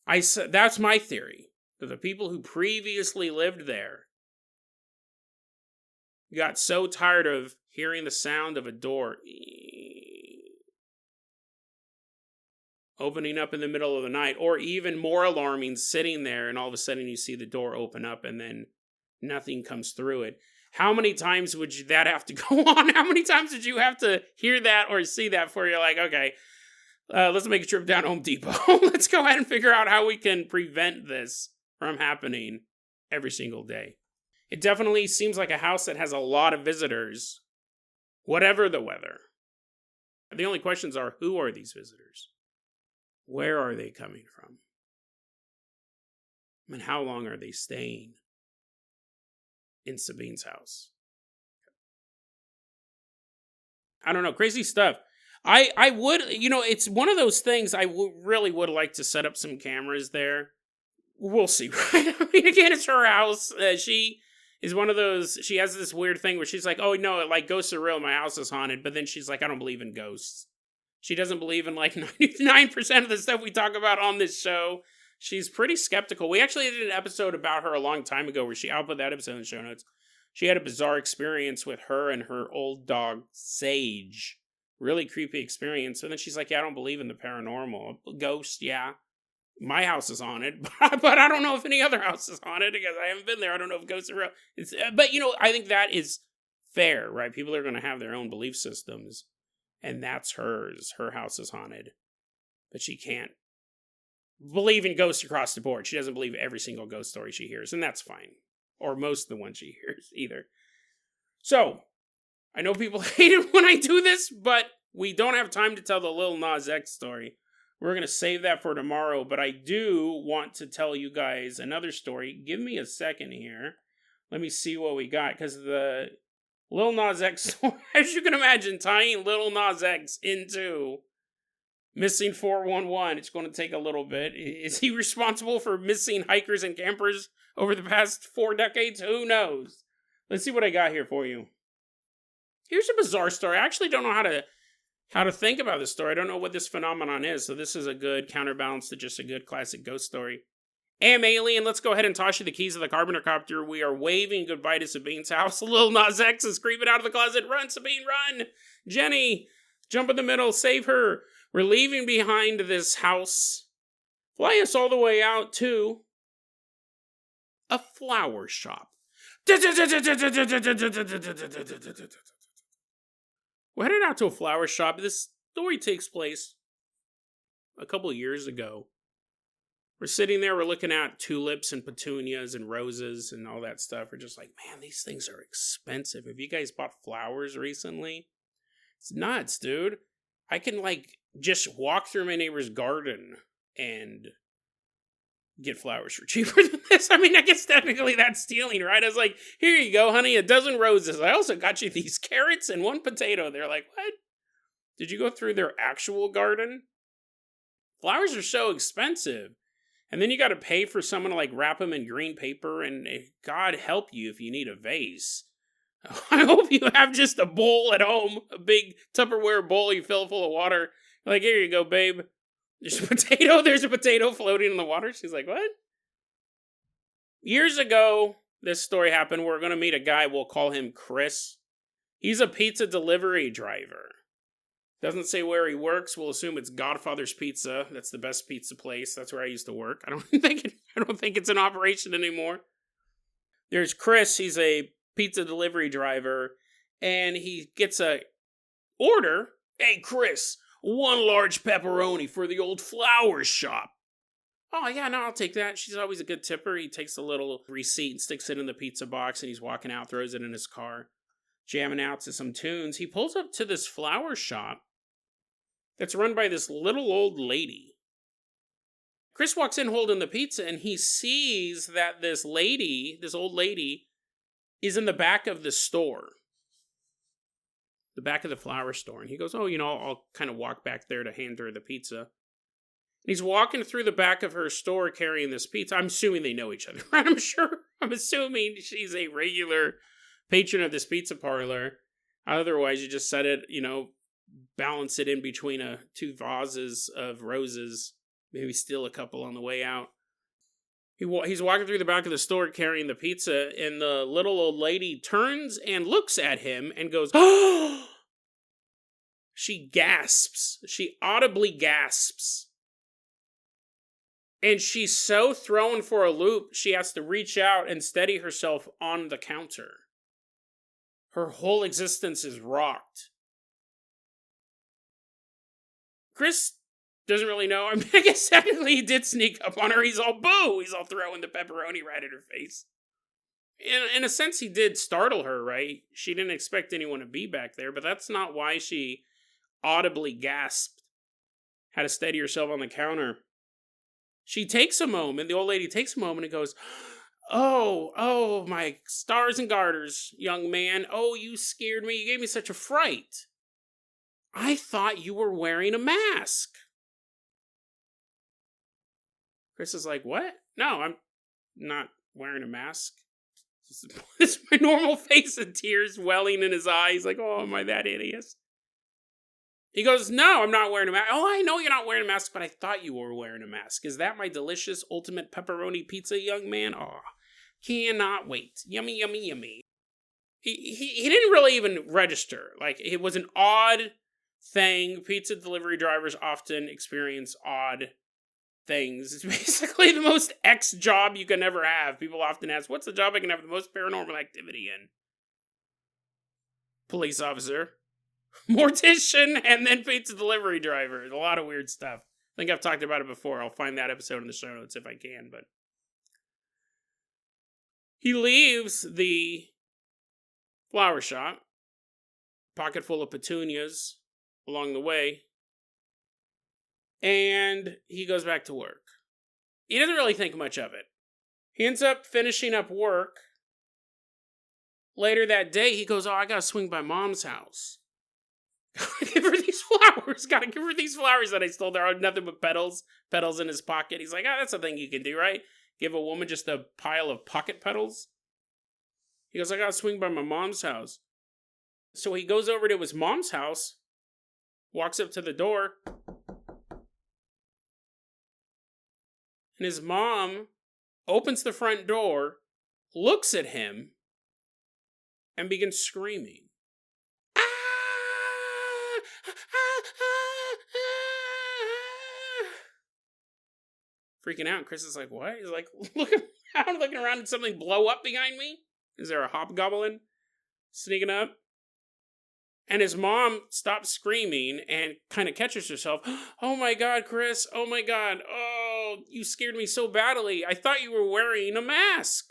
S1: I said, that's my theory. That the people who previously lived there got so tired of hearing the sound of a door opening up in the middle of the night, or even more alarming, sitting there and all of a sudden you see the door open up and then nothing comes through it. How many times would that have to go on? How many times did you have to hear that or see that before you're like, okay, let's make a trip down Home Depot. Let's go ahead and figure out how we can prevent this from happening every single day. It definitely seems like a house that has a lot of visitors, whatever the weather. The only questions are, who are these visitors? Where are they coming from? And how long are they staying in Sabine's house? I don't know, crazy stuff. I would, it's one of those things really would like to set up some cameras there. We'll see, right? I mean, again, it's her house. She is one of those, she has this weird thing where she's like, oh, no, like, ghosts are real, my house is haunted. But then she's like, I don't believe in ghosts. She doesn't believe in, like, 99% of the stuff we talk about on this show. She's pretty skeptical. We actually did an episode about her a long time ago where I'll put that episode in the show notes. She had a bizarre experience with her and her old dog, Sage. Really creepy experience. And then she's like, yeah, I don't believe in the paranormal. Ghost, yeah. My house is haunted, but I don't know if any other house is haunted because I haven't been there. I don't know if ghosts are real. But, I think that is fair, right? People are going to have their own belief systems, and that's hers. Her house is haunted, but she can't believe in ghosts across the board. She doesn't believe every single ghost story she hears, and that's fine. Or most of the ones she hears, either. So, I know people hate it when I do this, but we don't have time to tell the Lil Nas X story. We're going to save that for tomorrow, but I do want to tell you guys another story. Give me a second here. Let me see what we got, because the Lil Nas X story, as you can imagine, tying Lil Nas X into missing 411, it's going to take a little bit. Is he responsible for missing hikers and campers over the past 4 decades? Who knows? Let's see what I got here for you. Here's a bizarre story. I actually don't know how to think about this story. I don't know what this phenomenon is, so this is a good counterbalance to just a good classic ghost story. Am Alien, let's go ahead and toss you the keys of the Carpenter Copter. We are waving goodbye to Sabine's house. Lil Nas X is creeping out of the closet. Run, Sabine, run! Jenny, jump in the middle, save her. We're leaving behind this house. Fly us all the way out to a flower shop. We're headed out to a flower shop. This story takes place a couple of years ago. We're sitting there, we're looking at tulips and petunias and roses and all that stuff. We're just like, man, these things are expensive. Have you guys bought flowers recently? It's nuts, dude. I can, just walk through my neighbor's garden and get flowers for cheaper than this. I mean, I guess technically that's stealing, right? I was like, here you go, honey, a dozen roses. I also got you these carrots and one potato. They're like, what? Did you go through their actual garden? Flowers are so expensive. And then you got to pay for someone to wrap them in green paper, and God help you if you need a vase. I hope you have just a bowl at home, a big Tupperware bowl you fill full of water. Like, here you go, babe. There's a potato floating in the water. She's like, what? Years ago, this story happened. We're going to meet a guy, we'll call him Chris. He's a pizza delivery driver. Doesn't say where he works. We'll assume it's Godfather's Pizza. That's the best pizza place. That's where I used to work. I don't think it's in operation anymore. There's Chris. He's a pizza delivery driver, and he gets a order. Hey, Chris, 1 large pepperoni for the old flower shop. Oh, yeah, no, I'll take that. She's always a good tipper. He takes a little receipt and sticks it in the pizza box, and he's walking out, throws it in his car, jamming out to some tunes. He pulls up to this flower shop that's run by this little old lady. Chris walks in holding the pizza, and he sees that this old lady, is in the back of the store. The back of the flower store. And he goes, oh, I'll kind of walk back there to hand her the pizza. And he's walking through the back of her store carrying this pizza. I'm assuming they know each other, right? I'm assuming she's a regular patron of this pizza parlor. Otherwise, you just set it, balance it in between 2 vases of roses. Maybe steal a couple on the way out. He's walking through the back of the store carrying the pizza, and the little old lady turns and looks at him and goes, oh! She gasps. She audibly gasps. And she's so thrown for a loop, she has to reach out and steady herself on the counter. Her whole existence is rocked. Chris doesn't really know. I mean, I guess technically he did sneak up on her. He's all boo. He's all throwing the pepperoni right at her face. In a sense, he did startle her, right? She didn't expect anyone to be back there, but that's not why she audibly gasped. Had to steady herself on the counter. She takes a moment. The old lady takes a moment and goes, oh, my stars and garters, young man. Oh, you scared me. You gave me such a fright. I thought you were wearing a mask. Chris is like, what? No, I'm not wearing a mask. This is my normal face, and tears welling in his eyes. Like, oh, am I that hideous? He goes, no, I'm not wearing a mask. Oh, I know you're not wearing a mask, but I thought you were wearing a mask. Is that my delicious ultimate pepperoni pizza, young man? Oh, cannot wait. Yummy, yummy, yummy. He didn't really even register. It was an odd thing. Pizza delivery drivers often experience odd things. It's basically the most X job you can ever have. People often ask, what's the job I can have the most paranormal activity in? Police officer, mortician, and then pizza delivery driver. A lot of weird stuff. I think I've talked about it before. I'll find that episode in the show notes if I can, but he leaves the flower shop, pocket full of petunias along the way, and he goes back to work. He doesn't really think much of it. He ends up finishing up work. Later that day, he goes, oh, I gotta swing by Mom's house. Gotta give her these flowers. Gotta give her these flowers that I stole. There are nothing but petals in his pocket. He's like, that's a thing you can do, right? Give a woman just a pile of pocket petals. He goes, I gotta swing by my mom's house. So he goes over to his mom's house, walks up to the door, and his mom opens the front door, looks at him, and begins screaming. Freaking out. Chris is like, what? He's like, looking around, did something blow up behind me? Is there a hobgoblin sneaking up? And his mom stops screaming and kind of catches herself. Oh my God, Chris. Oh my God. Oh, oh, you scared me so badly. I thought you were wearing a mask.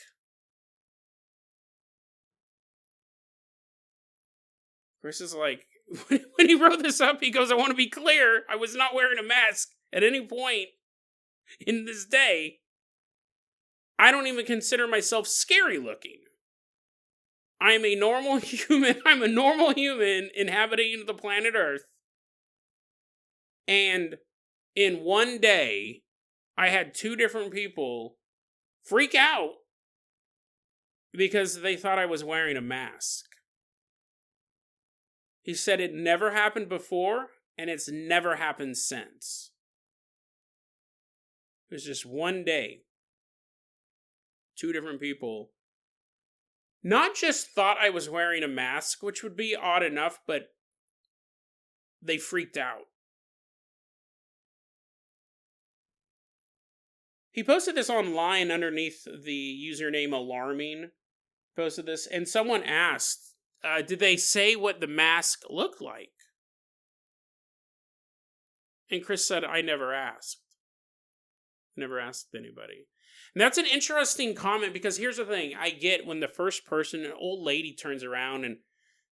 S1: Chris is like, when he wrote this up, he goes, I want to be clear. I was not wearing a mask at any point in this day. I don't even consider myself scary looking. I am a normal human. I'm a normal human inhabiting the planet Earth. And in one day, I had 2 different people freak out because they thought I was wearing a mask. He said it never happened before, and it's never happened since. It was just one day. 2 different people not just thought I was wearing a mask, which would be odd enough, but they freaked out. He posted this online underneath the username Alarming. Posted this, and someone asked, did they say what the mask looked like? And Chris said, I never asked. Never asked anybody. And that's an interesting comment, because here's the thing. I get when the first person, an old lady, turns around and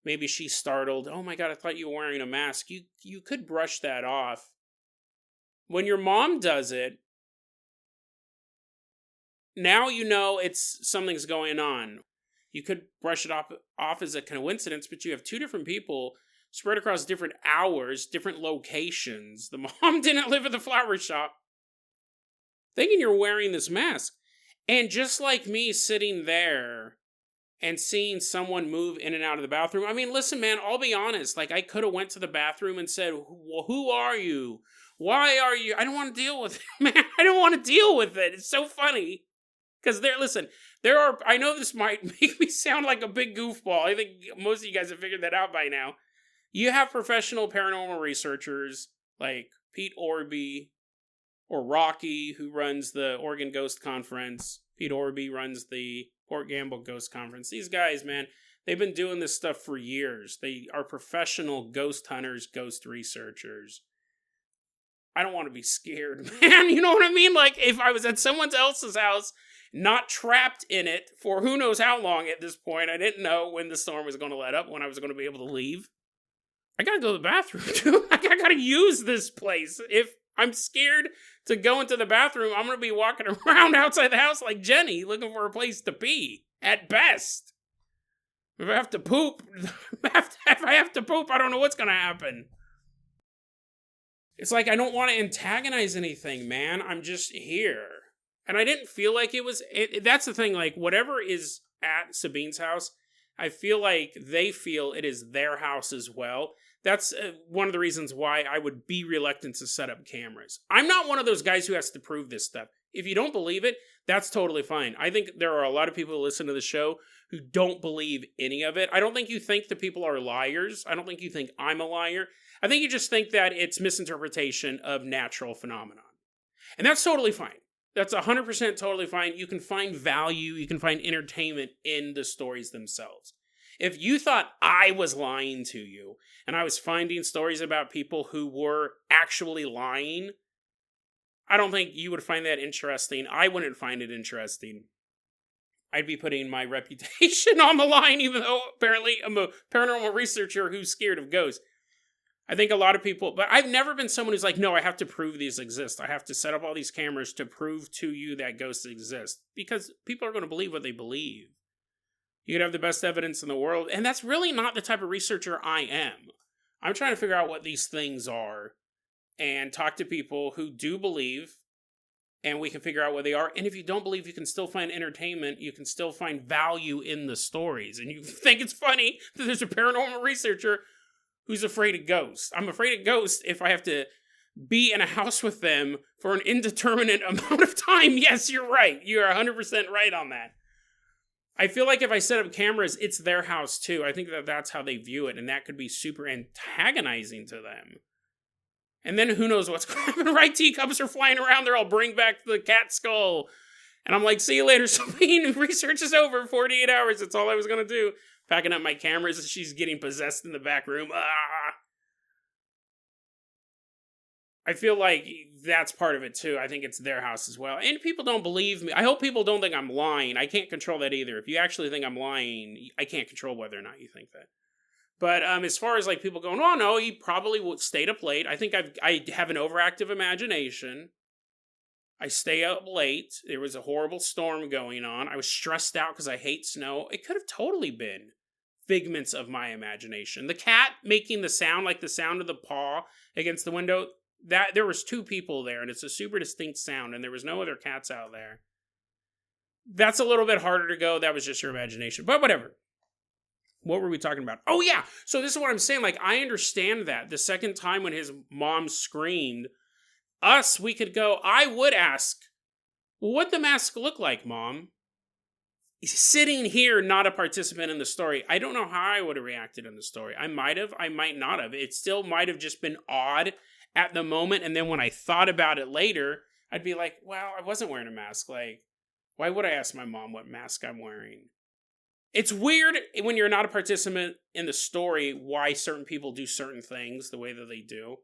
S1: maybe she's startled. Oh my God, I thought you were wearing a mask. You could brush that off. When your mom does it, now you know something's going on. You could brush it off as a coincidence, but you have 2 different people spread across different hours, different locations. The mom didn't live at the flower shop, thinking you're wearing this mask. And just like me sitting there and seeing someone move in and out of the bathroom. I mean, listen, man, I'll be honest. Like, I could have went to the bathroom and said, well, who are you? Why are you? I don't want to deal with it, man. I don't want to deal with it. It's so funny. Because I know this might make me sound like a big goofball. I think most of you guys have figured that out by now. You have professional paranormal researchers like Pete Orby or Rocky, who runs the Oregon Ghost Conference. Pete Orby runs the Port Gamble Ghost Conference. These guys, man, they've been doing this stuff for years. They are professional ghost hunters, ghost researchers. I don't want to be scared, man. You know what I mean? Like, if I was at someone else's house, not trapped in it for who knows how long at this point. I didn't know when the storm was going to let up, when I was going to be able to leave. I gotta go to the bathroom, too. I gotta use this place. If I'm scared to go into the bathroom, I'm going to be walking around outside the house like Jenny, looking for a place to pee, at best. If I have to poop, I don't know what's going to happen. It's like, I don't want to antagonize anything, man. I'm just here. And I didn't feel like it was... that's the thing, like, whatever is at Sabine's house, I feel like they feel it is their house as well. That's one of the reasons why I would be reluctant to set up cameras. I'm not one of those guys who has to prove this stuff. If you don't believe it, that's totally fine. I think there are a lot of people who listen to the show who don't believe any of it. I don't think you think the people are liars. I don't think you think I'm a liar. I think you just think that it's misinterpretation of natural phenomenon. And that's totally fine. That's 100% totally fine. You can find value, you can find entertainment in the stories themselves. If you thought I was lying to you, and I was finding stories about people who were actually lying, I don't think you would find that interesting. I wouldn't find it interesting. I'd be putting my reputation on the line, even though apparently I'm a paranormal researcher who's scared of ghosts. I think a lot of people, but I've never been someone who's like, no, I have to prove these exist. I have to set up all these cameras to prove to you that ghosts exist. Because people are going to believe what they believe. You could have the best evidence in the world, and that's really not the type of researcher I am. I'm trying to figure out what these things are, and talk to people who do believe, and we can figure out what they are. And if you don't believe, you can still find entertainment, you can still find value in the stories. And you think it's funny that there's a paranormal researcher who's afraid of ghosts. I'm afraid of ghosts if I have to be in a house with them for an indeterminate amount of time. Yes, you're right. You're 100% right on that. I feel like if I set up cameras, it's their house too. I think that that's how they view it, and that could be super antagonizing to them. And then who knows what's going to happen, right? Teacups are flying around there. I'll bring back the cat skull. And I'm like, see you later, Sabine. Research is over. 48 hours. That's all I was going to do. Packing up my cameras as she's getting possessed in the back room. Ah! I feel like that's part of it too. I think it's their house as well. And people don't believe me. I hope people don't think I'm lying. I can't control that either. If you actually think I'm lying, I can't control whether or not you think that. But as far as like people going, oh no, he probably stayed up late. I think I have an overactive imagination. I stay up late. There was a horrible storm going on. I was stressed out because I hate snow. It could have totally been figments of my imagination. The cat making the sound, like the sound of the paw against the window, that there was 2 people there, and it's a super distinct sound, and there was no other cats out there. That's a little bit harder to go. That was just your imagination. But whatever. What were we talking about? Oh, yeah. So this is what I'm saying. Like, I understand that. The second time when his mom screamed, we could go, I would ask, what'd the mask look like, Mom? Sitting here, not a participant in the story, I don't know how I would have reacted in the story. I might have, I might not have. It still might have just been odd at the moment, and then when I thought about it later, I'd be like, well, I wasn't wearing a mask. Like, why would I ask my mom what mask I'm wearing? It's weird when you're not a participant in the story why certain people do certain things the way that they do.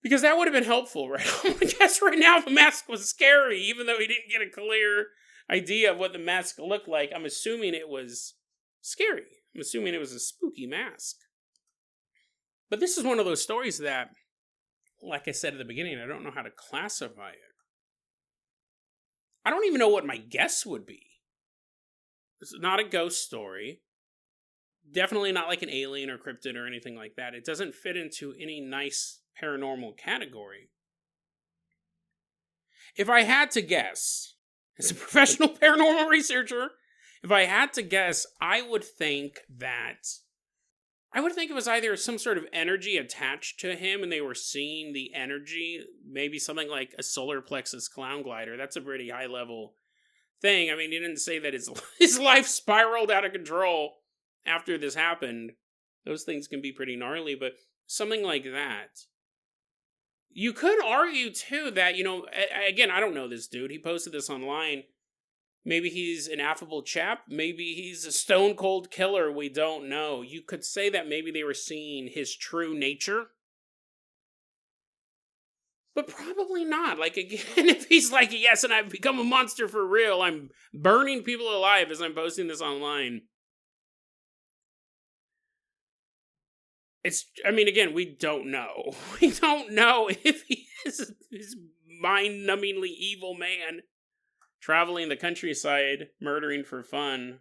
S1: Because that would have been helpful, right? I guess right now the mask was scary, even though he didn't get a clear idea of what the mask looked like. I'm assuming it was scary. I'm assuming it was a spooky mask. But this is one of those stories that, like I said at the beginning, I don't know how to classify it. I don't even know what my guess would be. It's not a ghost story. Definitely not like an alien or cryptid or anything like that. It doesn't fit into any nice paranormal category. If I had to guess, as a professional paranormal researcher, if I had to guess, I would think it was either some sort of energy attached to him and they were seeing the energy, maybe something like a solar plexus clown glider. That's a pretty high level thing. I mean, he didn't say that his life spiraled out of control after this happened. Those things can be pretty gnarly, but something like that. You could argue, too, that, again, I don't know this dude. He posted this online. Maybe he's an affable chap. Maybe he's a stone cold killer. We don't know. You could say that maybe they were seeing his true nature. But probably not. Like, again, if he's like, yes, and I've become a monster for real. I'm burning people alive as I'm posting this online. Again, we don't know. We don't know if he is this mind-numbingly evil man traveling the countryside, murdering for fun.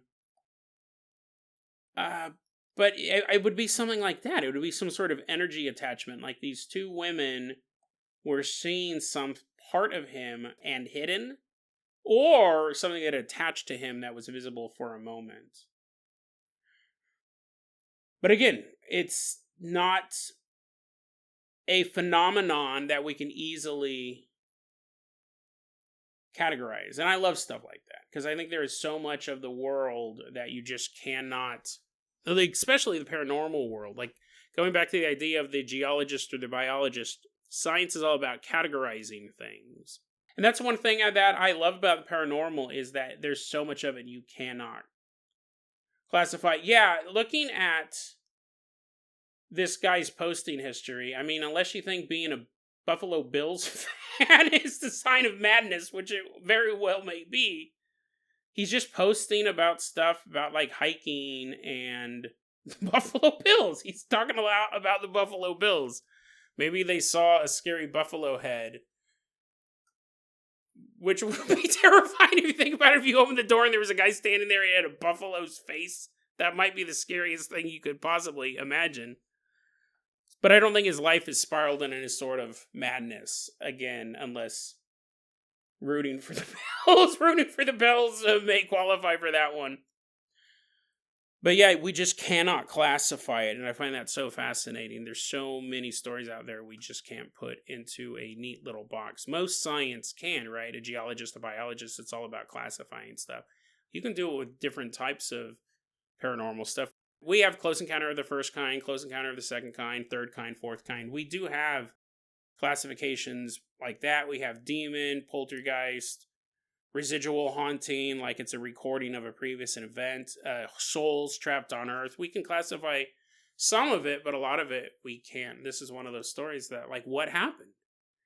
S1: But it would be something like that. It would be some sort of energy attachment. Like these 2 women were seeing some part of him and hidden, or something that attached to him that was visible for a moment. But again, it's not a phenomenon that we can easily categorize. And I love stuff like that, because I think there is so much of the world that you just cannot, like, especially the paranormal world. Like, going back to the idea of the geologist or the biologist, science is all about categorizing things. And that's one thing that I love about the paranormal, is that there's so much of it you cannot classify. Yeah, looking at this guy's posting history, I mean, unless you think being a Buffalo Bills fan is the sign of madness, which it very well may be, he's just posting about stuff about, like, hiking and the Buffalo Bills. He's talking a lot about the Buffalo Bills. Maybe they saw a scary buffalo head, which would be terrifying if you think about it. If you open the door and there was a guy standing there and he had a buffalo's face, that might be the scariest thing you could possibly imagine. But I don't think his life is spiraled in any sort of madness, again, unless rooting for the Bills may qualify for that one. But yeah, we just cannot classify it, and I find that so fascinating. There's so many stories out there we just can't put into a neat little box. Most science can, right? A geologist, a biologist, it's all about classifying stuff. You can do it with different types of paranormal stuff. We have close encounter of the first kind, close encounter of the second kind, third kind, fourth kind. We do have classifications like that. We have demon, poltergeist, residual haunting, like it's a recording of a previous event, souls trapped on Earth. We can classify some of it, but a lot of it we can't. This is one of those stories that, like, what happened?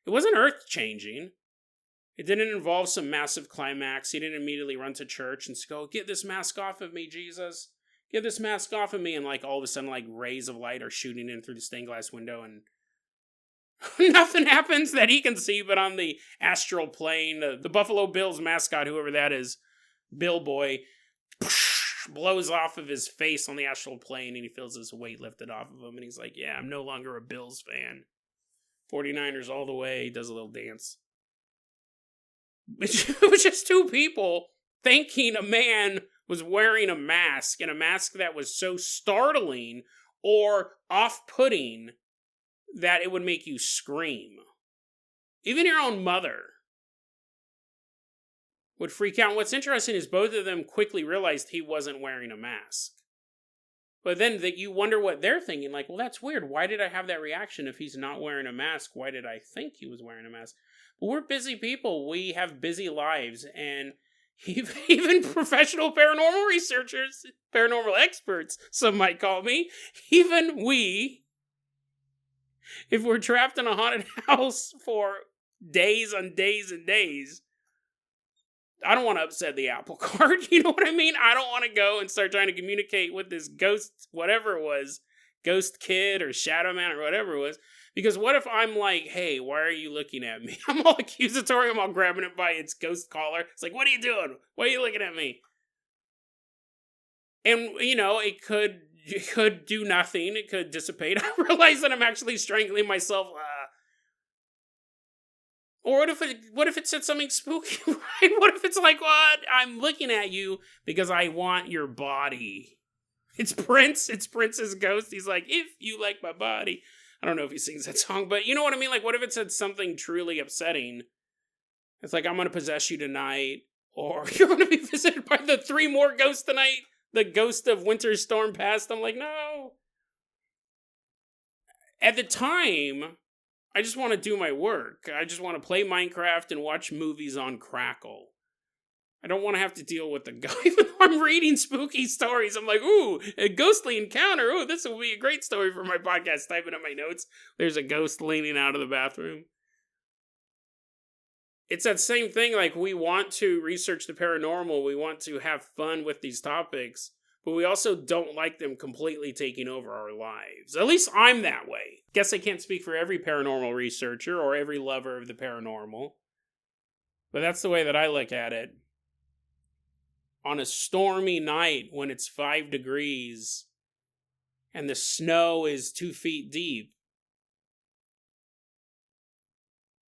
S1: It wasn't earth-changing. It didn't involve some massive climax. He didn't immediately run to church and go, get this mask off of me, Jesus. Get this mask off of me. And, like, all of a sudden, like, rays of light are shooting in through the stained glass window and nothing happens that he can see, but on the astral plane, the Buffalo Bills mascot, whoever that is, Bill Boy, blows off of his face on the astral plane, and he feels this weight lifted off of him, and he's like, yeah, I'm no longer a Bills fan. 49ers all the way. He does a little dance. It was just two people thinking a man was wearing a mask, and a mask that was so startling or off-putting that it would make you scream. Even your own mother would freak out. And what's interesting is both of them quickly realized he wasn't wearing a mask. But then you wonder what they're thinking. Like, well, that's weird. Why did I have that reaction if he's not wearing a mask? Why did I think he was wearing a mask? But we're busy people. We have busy lives. And even professional paranormal researchers, paranormal experts, some might call me, even we, if we're trapped in a haunted house for days on days and days, I don't want to upset the apple cart. You know what I mean? I don't want to go and start trying to communicate with this ghost, whatever it was, ghost kid or shadow man or whatever it was. Because what if I'm like, hey, why are you looking at me? I'm all accusatory. I'm all grabbing it by its ghost collar. It's like, what are you doing? Why are you looking at me? And, you know, it could do nothing. It could dissipate. I realize that I'm actually strangling myself. Or what if it said something spooky, right? What if it's like, what? I'm looking at you because I want your body. It's Prince. It's Prince's ghost. He's like, if you like my body. I don't know if he sings that song, but you know what I mean? Like, what if it said something truly upsetting? It's like, I'm going to possess you tonight. Or you're going to be visited by the 3 more ghosts tonight. The ghost of Winter Storm Past. I'm like, no. At the time, I just want to do my work. I just want to play Minecraft and watch movies on Crackle. I don't want to have to deal with the guy. Even though I'm reading spooky stories, I'm like, ooh, a ghostly encounter. Ooh, this will be a great story for my podcast. Typing up my notes. There's a ghost leaning out of the bathroom. It's that same thing, like we want to research the paranormal. We want to have fun with these topics. But we also don't like them completely taking over our lives. At least I'm that way. Guess I can't speak for every paranormal researcher or every lover of the paranormal. But that's the way that I look at it. On a stormy night when it's 5 degrees and the snow is 2 feet deep,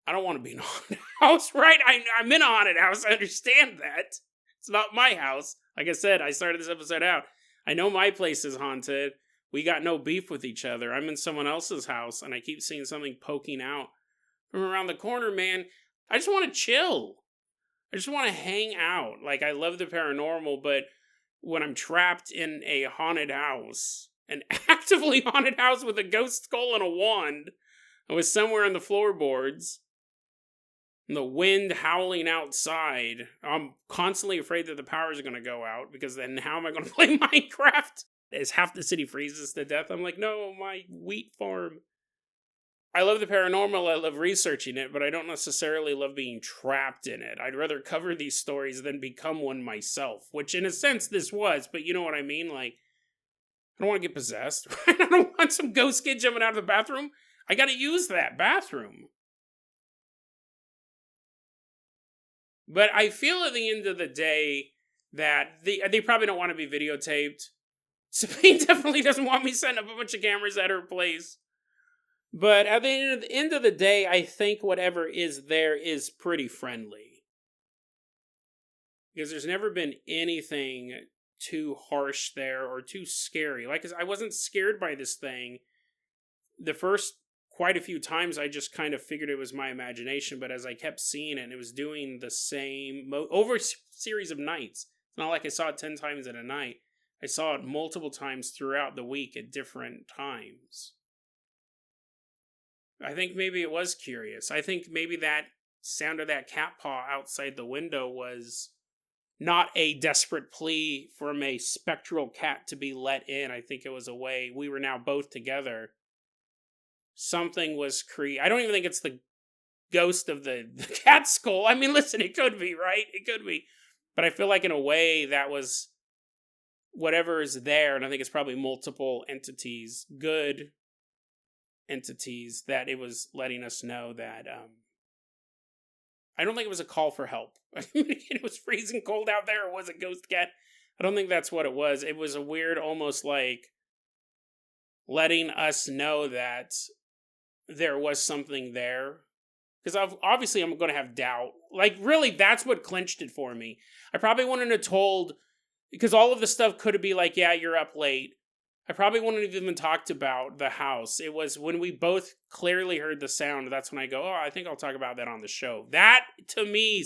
S1: I don't want to be in a haunted house, right? I'm in a haunted house. I understand that. It's not my house. Like I said, I started this episode out. I know my place is haunted. We got no beef with each other. I'm in someone else's house, and I keep seeing something poking out from around the corner, man. I just want to chill. I just want to hang out. Like, I love the paranormal, but when I'm trapped in a haunted house, an actively haunted house with a ghost skull and a wand, I was somewhere in the floorboards, and the wind howling outside, I'm constantly afraid that the powers are going to go out, because then how am I going to play Minecraft? As half the city freezes to death, I'm like, no, my wheat farm. I love the paranormal, I love researching it, but I don't necessarily love being trapped in it. I'd rather cover these stories than become one myself, which in a sense this was, but you know what I mean? Like, I don't want to get possessed, right? I don't want some ghost kid jumping out of the bathroom. I gotta use that bathroom. But I feel at the end of the day that they probably don't want to be videotaped. Sabine definitely doesn't want me setting up a bunch of cameras at her place. But at the end of the day, I think whatever is there is pretty friendly. Because there's never been anything too harsh there or too scary. Like, I wasn't scared by this thing. The first quite a few times, I just kind of figured it was my imagination. But as I kept seeing it, and it was doing the same over a series of nights. It's not like I saw it 10 times in a night. I saw it multiple times throughout the week at different times. I think maybe it was curious. I think maybe that sound of that cat paw outside the window was not a desperate plea from a spectral cat to be let in. I think it was a way we were now both together. Something was I don't even think it's the ghost of the cat skull. I mean, listen, it could be, right? It could be. But I feel like in a way that was whatever is there, and I think it's probably multiple entities, good entities, that it was letting us know that I don't think it was a call for help. It was freezing cold out there. It was a ghost cat. I don't think that's what it was. It was a weird, almost like letting us know that there was something there. Because obviously I'm going to have doubt. Like, really, that's what clinched it for me. I probably wouldn't have told, because all of the stuff could be like, yeah, you're up late. I probably wouldn't have even talked about the house. It was when we both clearly heard the sound, that's when I go, oh, I think I'll talk about that on the show. That, to me,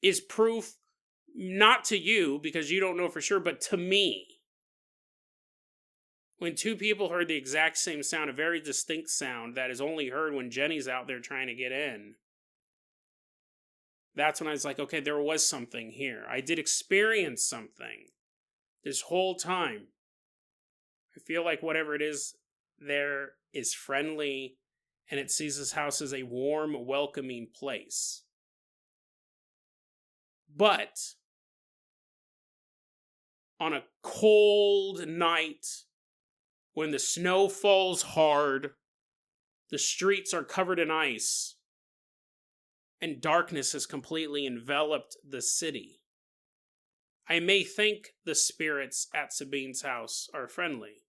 S1: is proof, not to you, because you don't know for sure, but to me. When two people heard the exact same sound, a very distinct sound that is only heard when Jenny's out there trying to get in, that's when I was like, okay, there was something here. I did experience something this whole time. I feel like whatever it is there is friendly, and it sees this house as a warm, welcoming place. But on a cold night, when the snow falls hard, the streets are covered in ice, and darkness has completely enveloped the city, I may think the spirits at Sabine's house are friendly.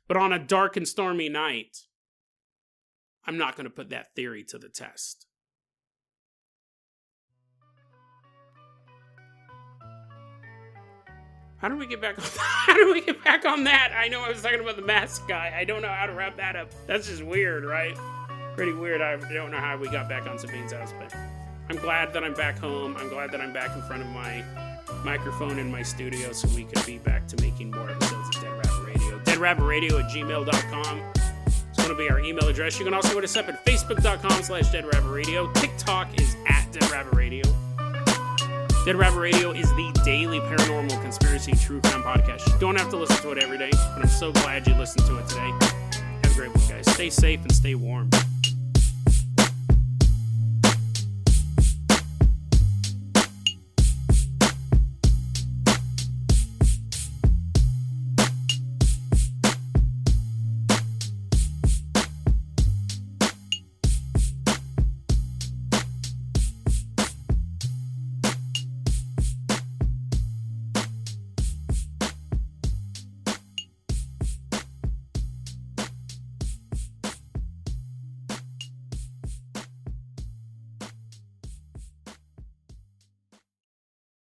S1: But on a dark and stormy night, I'm not going to put that theory to the test. How do we get back on that? I know I was talking about the mask guy. I don't know how to wrap that up. That's just weird, right? Pretty weird. I don't know how we got back on Sabine's house, but I'm glad that I'm back home. I'm glad that I'm back in front of my microphone in my studio so we could be back to making more episodes of Dead Rabbit Radio. DeadRabbitRadio@gmail.com. It's going to be our email address. You can also hit us up at Facebook.com/DeadRabbitRadio. TikTok is @DeadRabbitRadio. Dead Rabbit Radio is the daily paranormal conspiracy true crime podcast. You don't have to listen to it every day, but I'm so glad you listened to it today. Have a great one, guys. Stay safe and stay warm.